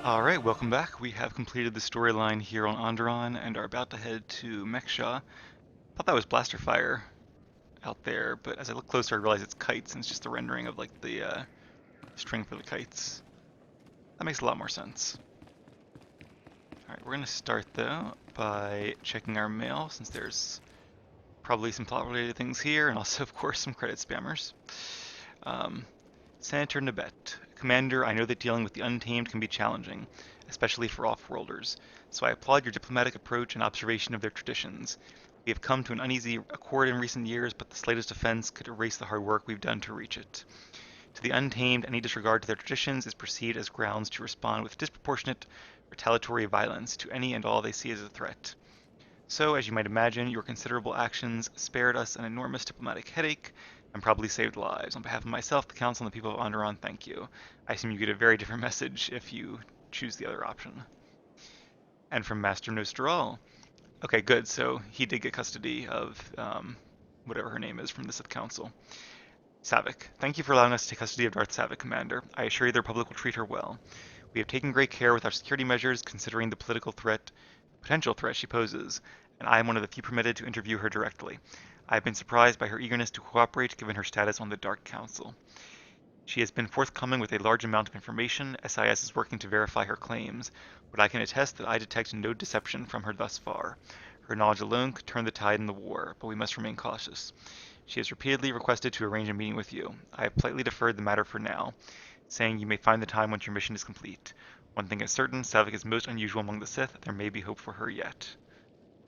Alright, welcome back. We have completed the storyline here on Onderon and are about to head to Mek-Sha. Thought that was blaster fire out there, but as I look closer I realize it's kites and it's just the rendering of like the string for the kites. That makes a lot more sense. Alright, we're gonna start though by checking our mail since there's probably some plot related things here and also of course some credit spammers. Senator Nabet. Commander, I know that dealing with the Untamed can be challenging, especially for off-worlders, so I applaud your diplomatic approach and observation of their traditions. We have come to an uneasy accord in recent years, but the slightest offense could erase the hard work we've done to reach it. To the Untamed, any disregard to their traditions is perceived as grounds to respond with disproportionate, retaliatory violence to any and all they see as a threat. So, as you might imagine, your considerable actions spared us an enormous diplomatic headache and probably saved lives. On behalf of myself, the Council, and the people of Onderon, thank you. I assume you get a very different message if you choose the other option. And from Master Nostral. Okay, good. So he did get custody of whatever her name is from the Sith Council. Savik, thank you for allowing us to take custody of Darth Savik, Commander. I assure you the Republic will treat her well. We have taken great care with our security measures, considering the potential threat she poses, and I am one of the few permitted to interview her directly. I have been surprised by her eagerness to cooperate given her status on the Dark Council. She has been forthcoming with a large amount of information. SIS is working to verify her claims, but I can attest that I detect no deception from her thus far. Her knowledge alone could turn the tide in the war, but we must remain cautious. She has repeatedly requested to arrange a meeting with you. I have politely deferred the matter for now, saying you may find the time once your mission is complete. One thing is certain, Savik is most unusual among the Sith. There may be hope for her yet.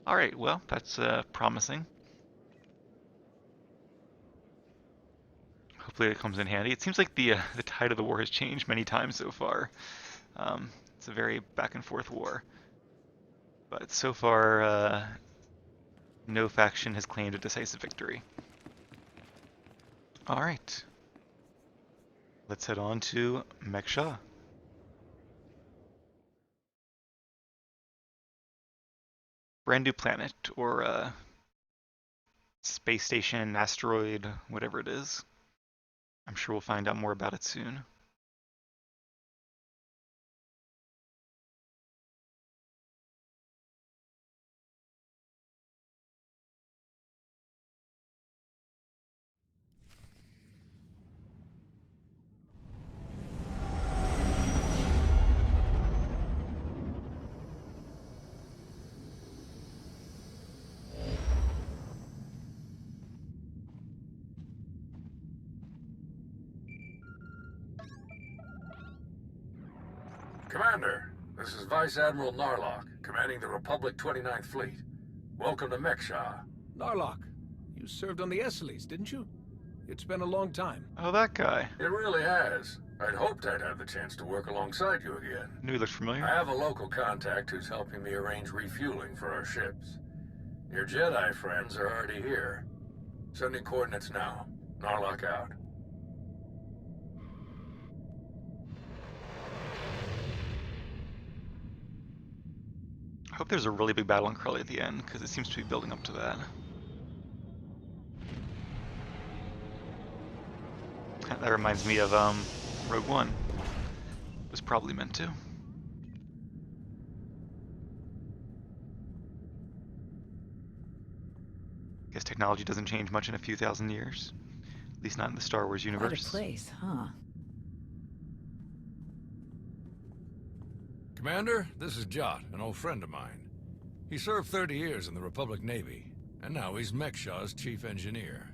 Alright, well, that's promising. Hopefully it comes in handy. It seems like the tide of the war has changed many times so far. It's a very back and forth war. But so far, no faction has claimed a decisive victory. Alright. Let's head on to Mek-Sha. Brand new planet, or space station, asteroid, whatever it is. I'm sure we'll find out more about it soon. Commander, this is Vice Admiral Narlock, commanding the Republic 29th Fleet. Welcome to Mek-Sha. Narlock, you served on the Esseles, didn't you? It's been a long time. Oh, that guy. It really has. I'd hoped I'd have the chance to work alongside you again. Knew he looked familiar. I have a local contact who's helping me arrange refueling for our ships. Your Jedi friends are already here. Sending coordinates now. Narlock out. I hope there's a really big battle in Crowley at the end, because it seems to be building up to that. That reminds me of Rogue One. Was probably meant to. Guess technology doesn't change much in a few thousand years. At least not in the Star Wars universe. What a place, huh? Commander, this is Jot, an old friend of mine. He served 30 years in the Republic Navy, and now he's Mek-Sha's chief engineer.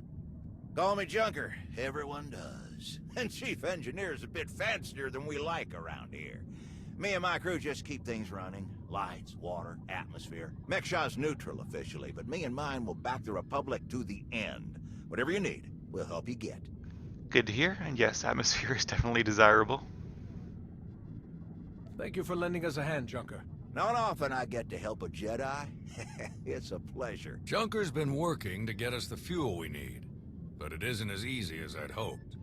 Call me Junker. Everyone does. And chief engineer's a bit fancier than we like around here. Me and my crew just keep things running. Lights, water, atmosphere. Mek-Sha's neutral officially, but me and mine will back the Republic to the end. Whatever you need, we'll help you get. Good to hear, and yes, atmosphere is definitely desirable. Thank you for lending us a hand, Junker. Not often I get to help a Jedi. It's a pleasure. Junker's been working to get us the fuel we need, but it isn't as easy as I'd hoped.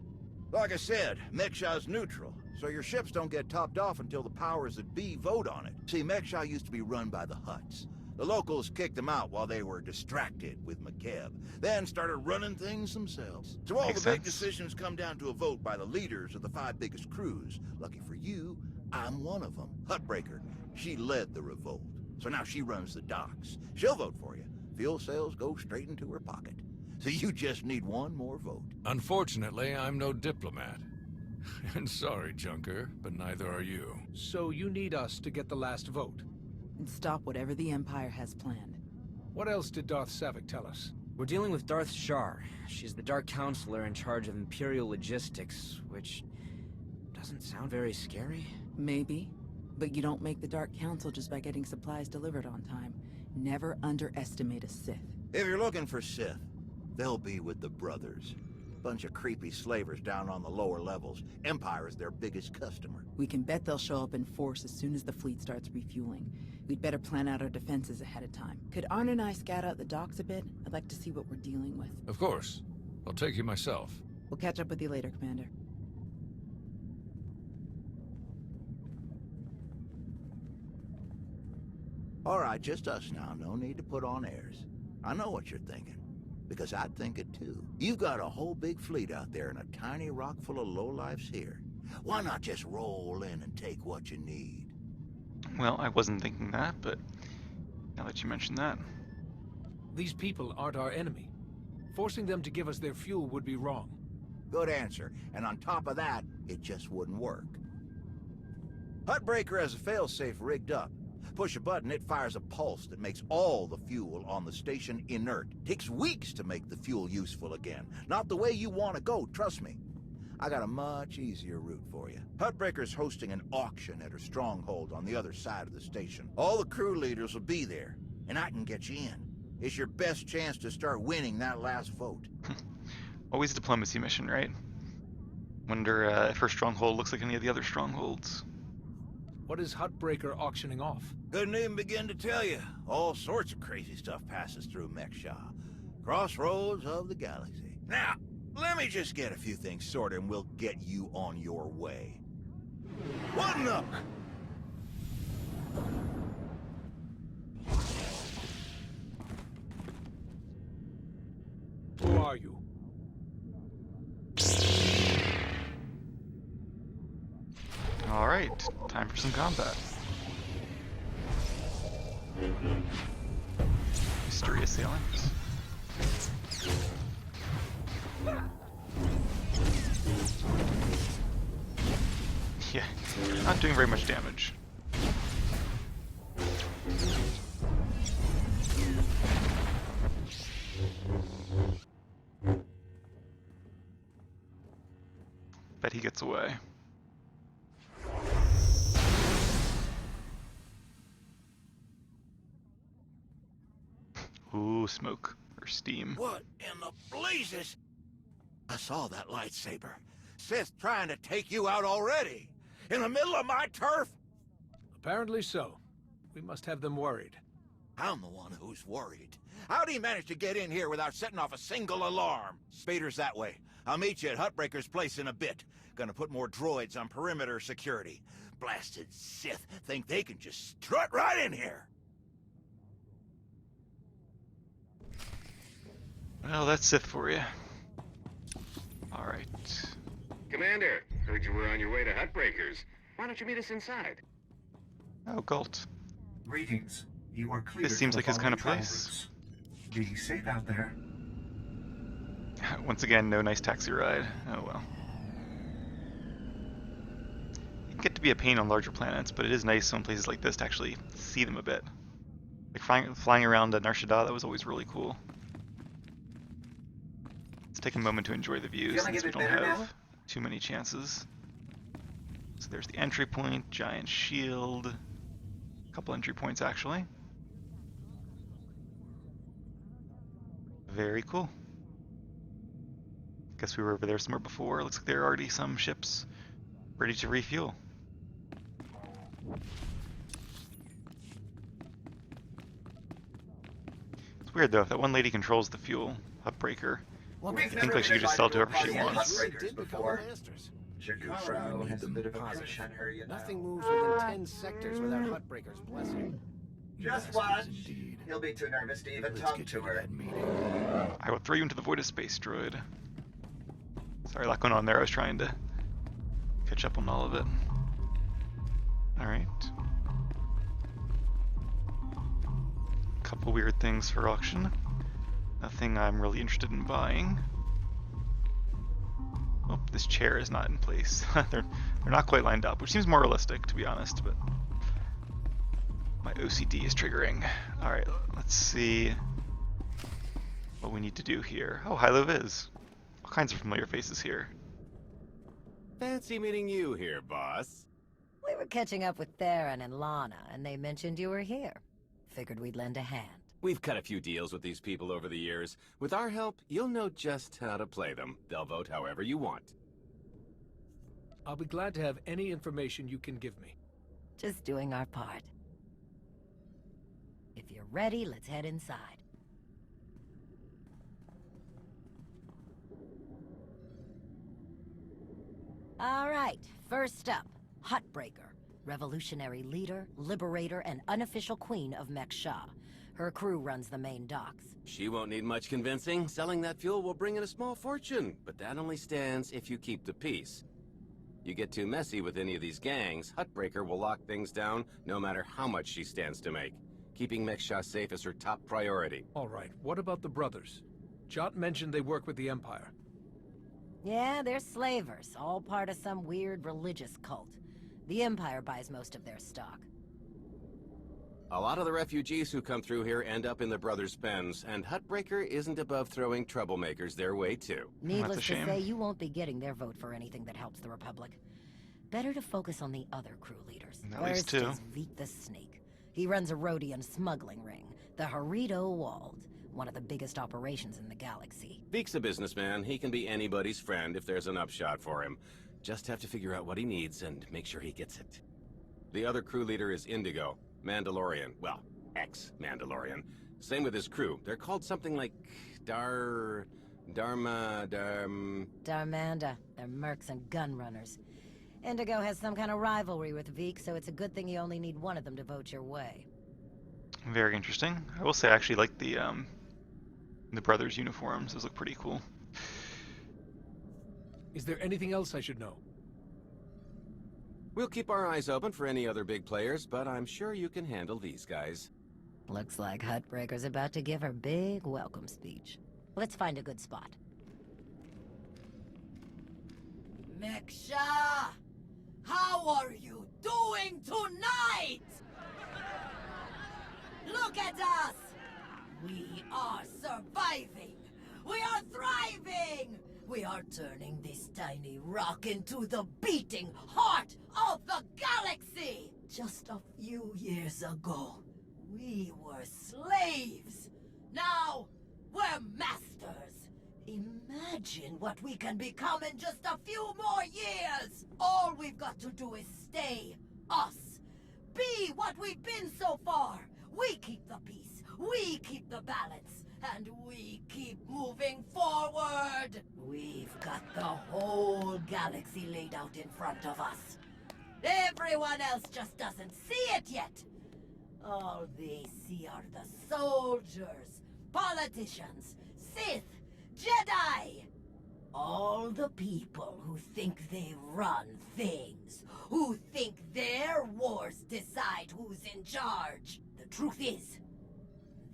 Like I said, Mek-Sha's neutral, so your ships don't get topped off until the powers that be vote on it. See, Mek-Sha used to be run by the Hutts. The locals kicked them out while they were distracted with McKeb, then started running things themselves. So all Makes the big sense. decisions come down to a vote by the leaders of the 5 biggest crews. Lucky for you, I'm one of them. Hutbreaker. She led the revolt. So now she runs the docks. She'll vote for you. Fuel sales go straight into her pocket. So you just need one more vote. Unfortunately, I'm no diplomat. And sorry, Junker, but neither are you. So you need us to get the last vote. And stop whatever the Empire has planned. What else did Darth Savik tell us? We're dealing with Darth Shar. She's the Dark Counselor in charge of Imperial Logistics, which doesn't sound very scary. Maybe. But you don't make the Dark Council just by getting supplies delivered on time. Never underestimate a Sith. If you're looking for Sith, they'll be with the Brothers. Bunch of creepy slavers down on the lower levels. Empire is their biggest customer. We can bet they'll show up in force as soon as the fleet starts refueling. We'd better plan out our defenses ahead of time. Could Arn and I scout out the docks a bit? I'd like to see what we're dealing with. Of course. I'll take you myself. We'll catch up with you later, Commander. All right, just us now. No need to put on airs. I know what you're thinking. Because I'd think it too. You've got a whole big fleet out there and a tiny rock full of lowlifes here. Why not just roll in and take what you need? Well, I wasn't thinking that, but now that you mention that. These people aren't our enemy. Forcing them to give us their fuel would be wrong. Good answer. And on top of that, it just wouldn't work. Hutbreaker has a failsafe rigged up. Push a button, it fires a pulse that makes all the fuel on the station inert. Takes weeks to make the fuel useful again. Not the way you want to go, trust me. I got a much easier route for you. Hutbreaker's hosting an auction at her stronghold on the other side of the station. All the crew leaders will be there, and I can get you in. It's your best chance to start winning that last vote. Always a diplomacy mission, right? Wonder if her stronghold looks like any of the other strongholds. What is Hutbreaker auctioning off? Couldn't even begin to tell you. All sorts of crazy stuff passes through Mek-Sha. Crossroads of the galaxy. Now, let me just get a few things sorted and we'll get you on your way. What in the... Who are you? Alright, time for some combat. Mystery assailants. Yeah, not doing very much damage. Bet he gets away. Ooh, smoke. Or steam. What in the blazes? I saw that lightsaber. Sith trying to take you out already. In the middle of my turf? Apparently so. We must have them worried. I'm the one who's worried. How'd he manage to get in here without setting off a single alarm? Spader's that way. I'll meet you at Hutbreaker's place in a bit. Gonna put more droids on perimeter security. Blasted Sith think they can just strut right in here. Well, that's Sith for you. Alright. Commander, heard you were on your way to Hutbreakers. Why don't you meet us inside? Oh, Galt. Greetings. You are cleared. This seems for like his kind of following place. travel routes. Be safe out there. Once again, no nice taxi ride. Oh well. It can get to be a pain on larger planets, but it is nice on places like this to actually see them a bit. Like flying around Nar Shaddaa, that was always really cool. Let's take a moment to enjoy the view Feeling since a we bit don't better have now? too many chances. So there's the entry point, giant shield, a couple entry points actually. Very cool. Guess we were over there somewhere before. Looks like there are already some ships ready to refuel. It's weird though, if that one lady controls the fuel, Hutbreaker. I think like she could just sell to whoever she wants. Before. masters. Jacufro has a bit of a crush on her, you know. Nothing moves within 10 sectors without Hutbreaker's blessing. Just watch. He'll be too nervous to even talk to her. I will throw you into the void of space, droid. Sorry, a lot going on there. I was trying to catch up on all of it. Alright. Couple weird things for auction. Nothing I'm really interested in buying. Oh, this chair is not in place. they're not quite lined up, which seems more realistic, to be honest, but my OCD is triggering. Alright, let's see what we need to do here. Oh, hi, Viz. All kinds of familiar faces here. Fancy meeting you here, boss. We were catching up with Theron and Lana, and they mentioned you were here. Figured we'd lend a hand. We've cut a few deals with these people over the years. With our help, you'll know just how to play them. They'll vote however you want. I'll be glad to have any information you can give me. Just doing our part. If you're ready, let's head inside. All right, first up, Huttbreaker. Revolutionary leader, liberator, and unofficial queen of Mek-Sha. Her crew runs the main docks. She won't need much convincing. Selling that fuel will bring in a small fortune, but that only stands if you keep the peace. You get too messy with any of these gangs, Huttbreaker will lock things down no matter how much she stands to make. Keeping Mek-Sha safe is her top priority. All right, what about the brothers? Jot mentioned they work with the Empire. Yeah, they're slavers, all part of some weird religious cult. The Empire buys most of their stock. A lot of the refugees who come through here end up in the brothers' pens, and Huttbreaker isn't above throwing troublemakers their way too. Needless to say, you won't be getting their vote for anything that helps the Republic. Better to focus on the other crew leaders. First is Veek the Snake. He runs a Rhodian smuggling ring, the Harito Walled, one of the biggest operations in the galaxy. Veek's a businessman. He can be anybody's friend if there's an upshot for him. Just have to figure out what he needs and make sure he gets it. The other crew leader is Indigo, Mandalorian. Well, ex-Mandalorian. Same with his crew. They're called something like Darmanda. They're mercs and gun runners. Indigo has some kind of rivalry with Veek, so it's a good thing you only need one of them to vote your way. Very interesting. I will say I actually like the brothers' uniforms. Those look pretty cool. Is there anything else I should know? We'll keep our eyes open for any other big players, but I'm sure you can handle these guys. Looks like Huttbreaker's about to give her big welcome speech. Let's find a good spot. Mek-Sha! How are you doing tonight? Look at us! We are surviving! We are thriving! We are turning this tiny rock into the beating heart of the galaxy! Just a few years ago, we were slaves. Now, we're masters. Imagine what we can become in just a few more years. All we've got to do is stay us. Be what we've been so far. We keep the peace. We keep the balance. And we keep moving forward. We've got the whole galaxy laid out in front of us. Everyone else just doesn't see it yet. All they see are the soldiers, politicians, Sith, Jedi. All the people who think they run things, who think their wars decide who's in charge. The truth is,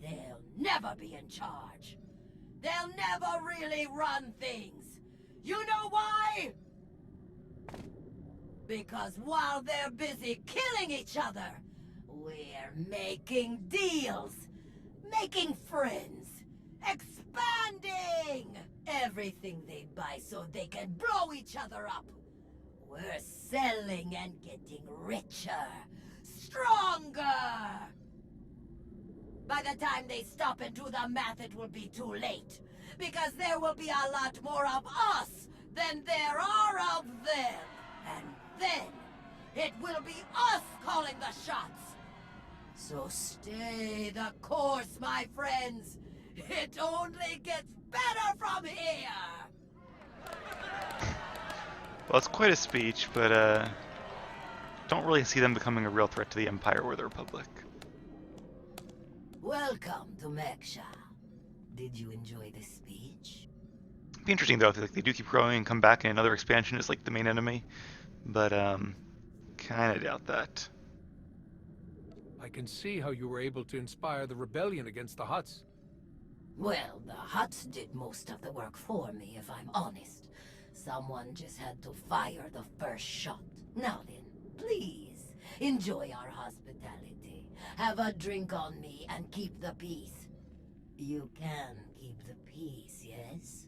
they'll never be in charge. They'll never really run things. You know why? Because while they're busy killing each other, we're making deals, making friends, expanding everything they buy so they can blow each other up. We're selling and getting richer, stronger. By the time they stop and do the math, it will be too late. Because there will be a lot more of us than there are of them. And then, it will be us calling the shots. So stay the course, my friends. It only gets better from here. Well, it's quite a speech, but don't really see them becoming a real threat to the Empire or the Republic. Welcome to Mek-Sha. Did you enjoy this speech? It'd be interesting though if they do keep growing and come back and another expansion is like the main enemy, but kind of doubt that. I can see how you were able to inspire the rebellion against the Hutts. Well, the Hutts did most of the work for me, if I'm honest. Someone just had to fire the first shot. Now then, please, enjoy our hospitality. Have a drink on me and keep the peace. You can keep the peace, yes?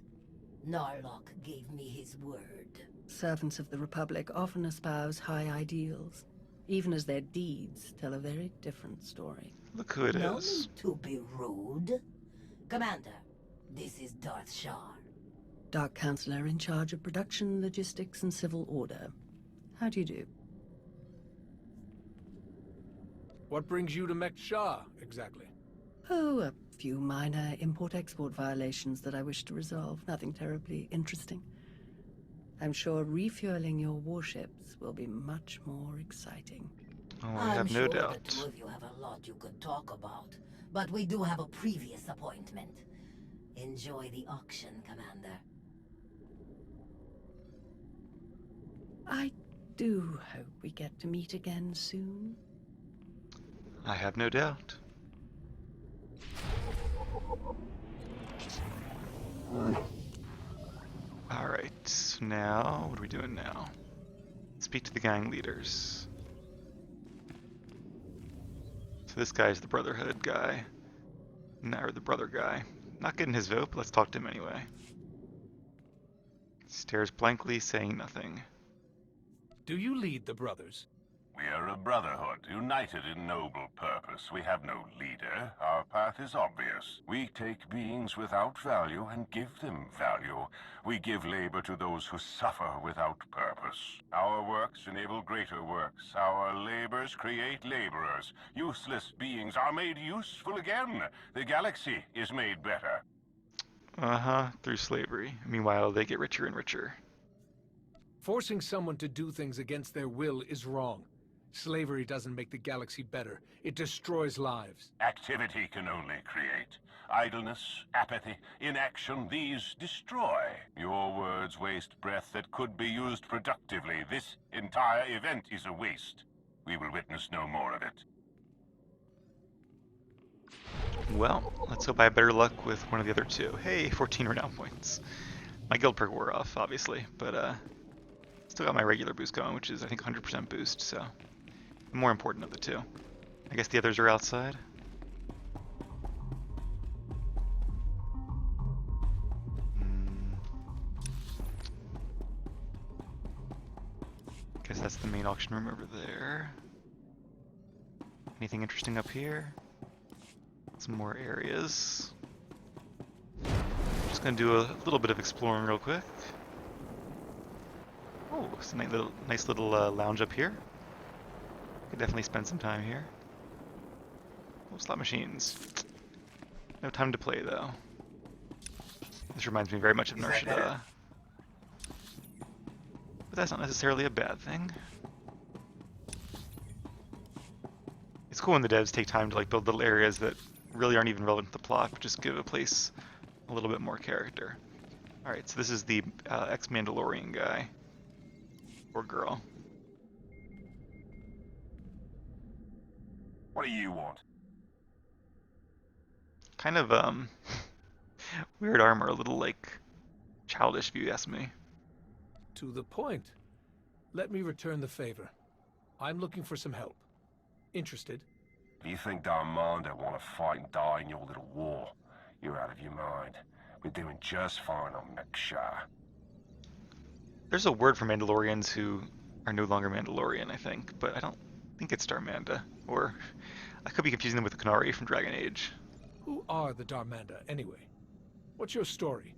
Narlock gave me his word. Servants of the Republic often espouse high ideals, even as their deeds tell a very different story. Look who it No is. need to be rude. Commander, this is Darth Shar. Dark Counselor in charge of production, logistics, and civil order. How do you do? What brings you to Mek-Sha, exactly? Oh, a few minor import-export violations that I wish to resolve. Nothing terribly interesting. I'm sure refueling your warships will be much more exciting. Oh, I have no I'm sure doubt. the two of you have a lot you could talk about, but we do have a previous appointment. Enjoy the auction, Commander. I do hope we get to meet again soon. I have no doubt. Alright, now, what are we doing now? Speak to the gang leaders. So this guy's the Brotherhood guy. No, or the brother guy. Not getting his vote, but let's talk to him anyway. Stares blankly, saying nothing. Do you lead the brothers? We are a brotherhood, united in noble purpose. We have no leader. Our path is obvious. We take beings without value and give them value. We give labor to those who suffer without purpose. Our works enable greater works. Our labors create laborers. Useless beings are made useful again. The galaxy is made better. Uh-huh, through slavery. Meanwhile, they get richer and richer. Forcing someone to do things against their will is wrong. Slavery doesn't make the galaxy better. It destroys lives. Activity can only create. Idleness, apathy, inaction, these destroy. Your words waste breath that could be used productively. This entire event is a waste. We will witness no more of it. Well, let's hope I have better luck with one of the other two. Hey, 14 renown points. My guild perk wore off, obviously, but still got my regular boost going, which is, I think, 100% boost, so the more important of the two. I guess the others are outside. Guess that's the main auction room over there. Anything interesting up here? Some more areas. Just gonna do a little bit of exploring real quick. Oh, it's a nice little lounge up here. Could definitely spend some time here. Oh, slot machines. No time to play though. This reminds me very much of Mek-Sha. But that's not necessarily a bad thing. It's cool when the devs take time to like build little areas that really aren't even relevant to the plot, but just give a place a little bit more character. Alright, so this is the ex-Mandalorian guy. Or girl. What do you want? Kind of, weird armor, a little, like, childish if you ask me. To the point. Let me return the favor. I'm looking for some help. Interested? Do you think Darmanda want to fight and die in your little war? You're out of your mind. We're doing just fine on Mek-Sha. There's a word for Mandalorians who are no longer Mandalorian, I think, but I don't think it's Darmanda. Or I could be confusing them with the Qunari from Dragon Age. Who are the Darmanda, anyway? What's your story?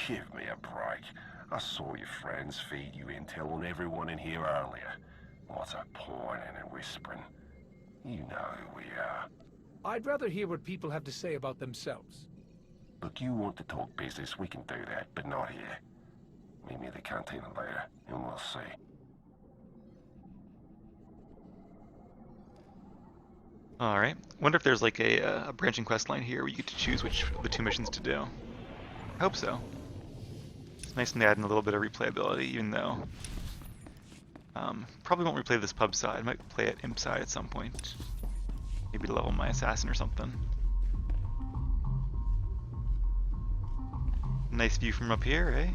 Give me a break. I saw your friends feed you intel on everyone in here earlier. What's a pointing and whispering? You know who we are. I'd rather hear what people have to say about themselves. Look, you want to talk business, we can do that, but not here. Meet me at the cantina later, and we'll see. Alright. Wonder if there's like a branching quest line here where you get to choose which of the two missions to do. I hope so. It's nice to add in a little bit of replayability, even though probably won't replay this pub side. I might play it imp side at some point. Maybe level my assassin or something. Nice view from up here, eh?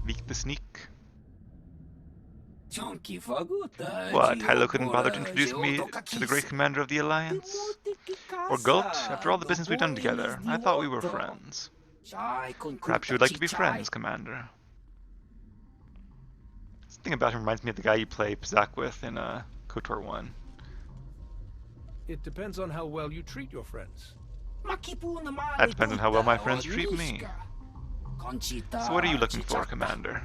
Meek the sneak. What, Hilo couldn't bother to introduce me to the great commander of the Alliance? Or Gult? After all the business we've done together, I thought we were friends. Perhaps you would like to be friends, Commander. Something about him reminds me of the guy you play Pizak with in KOTOR 1. It depends on how well you treat your friends. That depends on how well my friends treat me. So what are you looking for, Commander?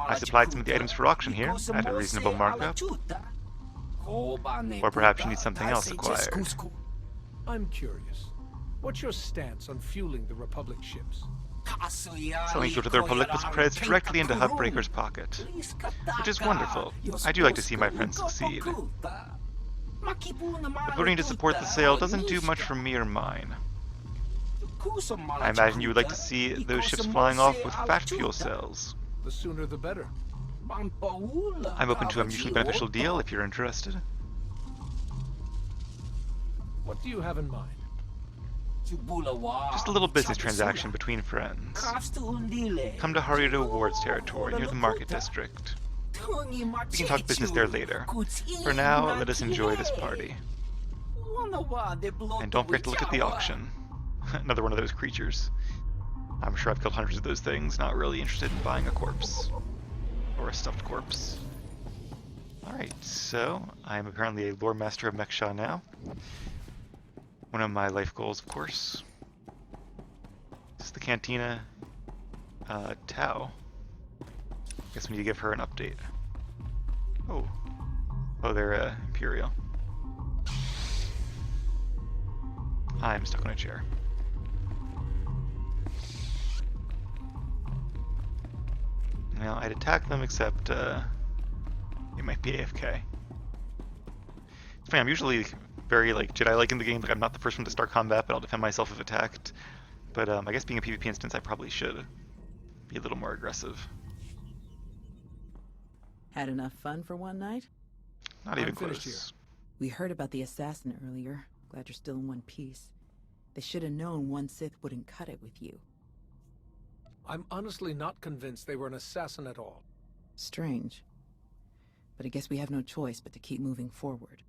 I supplied some of the items for auction here, at a reasonable markup. Or perhaps you need something else acquired. I'm curious. What's your stance on fueling the Republic ships? Selling fuel to the Republic puts credits directly into Hubbreaker's pocket. Which is wonderful. I do like to see my friends succeed. But voting to support the sale doesn't do much for me or mine. I imagine you would like to see those ships flying off with fat fuel cells. The sooner the better. I'm open to a mutually beneficial deal if you're interested. What do you have in mind? Just a little business transaction between friends. Come to Haruto Ward's territory near the market district. We can talk business there later. For now, let us enjoy this party. And don't forget to look at the auction. Another one of those creatures. I'm sure I've killed hundreds of those things, not really interested in buying a corpse. Or a stuffed corpse. Alright, so I'm apparently a lore master of Mek-Sha now. One of my life goals, of course. This is the Cantina Tau. Guess we need to give her an update. Oh. Oh, they're Imperial. I'm stuck on a chair. Now, I'd attack them, except they might be AFK. It's funny, I'm usually very like Jedi-like in the game. Like, I'm not the first one to start combat, but I'll defend myself if attacked. But I guess being a PvP instance, I probably should be a little more aggressive. Had enough fun for one night? Not even close. We heard about the assassin earlier. Glad you're still in one piece. They should have known one Sith wouldn't cut it with you. I'm honestly not convinced they were an assassin at all. Strange. But I guess we have no choice but to keep moving forward.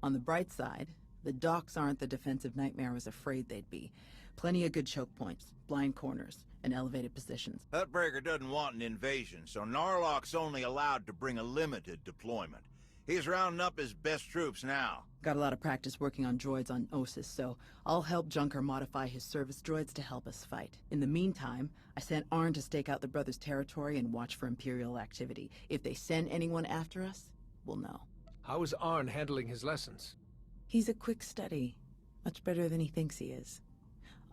On the bright side, the docks aren't the defensive nightmare I was afraid they'd be. Plenty of good choke points, blind corners, and elevated positions. Hutbreaker doesn't want an invasion, so Narlock's only allowed to bring a limited deployment. He's rounding up his best troops now. Got a lot of practice working on droids on Ossus, so I'll help Junker modify his service droids to help us fight. In the meantime, I sent Arn to stake out the Brothers' territory and watch for Imperial activity. If they send anyone after us, we'll know. How is Arn handling his lessons? He's a quick study. Much better than he thinks he is.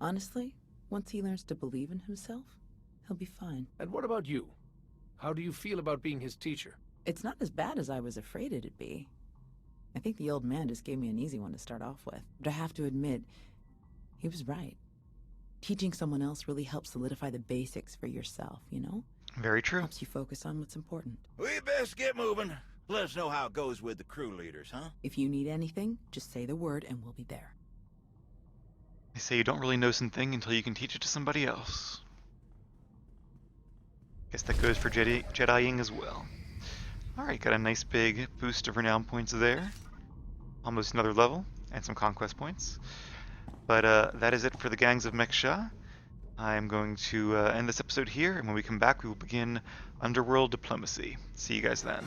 Honestly, once he learns to believe in himself, he'll be fine. And what about you? How do you feel about being his teacher? It's not as bad as I was afraid it'd be. I think the old man just gave me an easy one to start off with. But I have to admit, he was right. Teaching someone else really helps solidify the basics for yourself, you know? Very true. Helps you focus on what's important. We best get moving. Let us know how it goes with the crew leaders, huh? If you need anything, just say the word and we'll be there. They say you don't really know something until you can teach it to somebody else. Guess that goes for Jediing as well. Alright, got a nice big boost of renown points there. Almost another level, and some conquest points. But that is it for the gangs of Mek-Sha. I'm going to end this episode here, and when we come back we will begin Underworld Diplomacy. See you guys then.